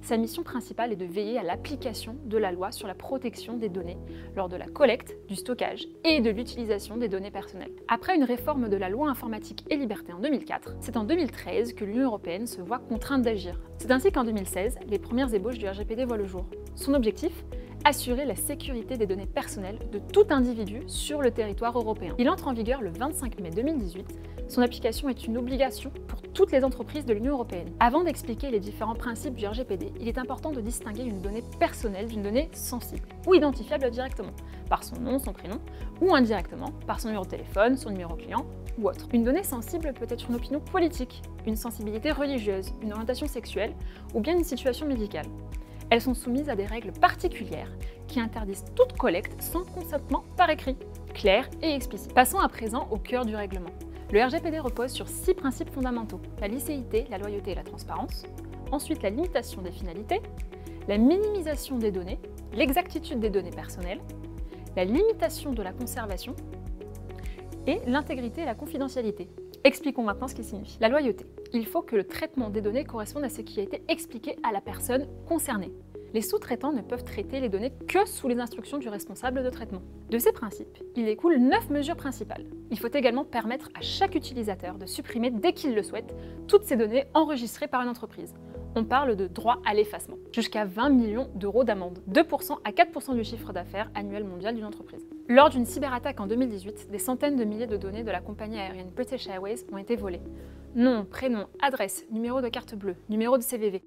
Sa mission principale est de veiller à l'application de la loi sur la protection des données lors de la collecte, du stockage et de l'utilisation des données personnelles. Après une réforme de la loi informatique et liberté en 2004, c'est en 2013 que l'Union européenne se voit contrainte d'agir. C'est ainsi qu'en 2016, les premières ébauches du RGPD voient le jour. Son objectif ? Assurer la sécurité des données personnelles de tout individu sur le territoire européen. Il entre en vigueur le 25 mai 2018. Son application est une obligation pour toutes les entreprises de l'Union européenne. Avant d'expliquer les différents principes du RGPD, il est important de distinguer une donnée personnelle d'une donnée sensible ou identifiable directement, par son nom, son prénom, ou indirectement, par son numéro de téléphone, son numéro client ou autre. Une donnée sensible peut être une opinion politique, une sensibilité religieuse, une orientation sexuelle ou bien une situation médicale. Elles sont soumises à des règles particulières qui interdisent toute collecte sans consentement par écrit, clair et explicite. Passons à présent au cœur du règlement. Le RGPD repose sur 6 principes fondamentaux: la licéité, la loyauté et la transparence, ensuite la limitation des finalités, la minimisation des données, l'exactitude des données personnelles, la limitation de la conservation et l'intégrité et la confidentialité. Expliquons maintenant ce qu'il signifie. La loyauté. Il faut que le traitement des données corresponde à ce qui a été expliqué à la personne concernée. Les sous-traitants ne peuvent traiter les données que sous les instructions du responsable de traitement. De ces principes, il découle 9 mesures principales. Il faut également permettre à chaque utilisateur de supprimer dès qu'il le souhaite toutes ces données enregistrées par une entreprise. On parle de droit à l'effacement, jusqu'à 20 millions d'euros d'amende, 2% à 4% du chiffre d'affaires annuel mondial d'une entreprise. Lors d'une cyberattaque en 2018, des centaines de milliers de données de la compagnie aérienne British Airways ont été volées. Nom, prénom, adresse, numéro de carte bleue, numéro de CVV.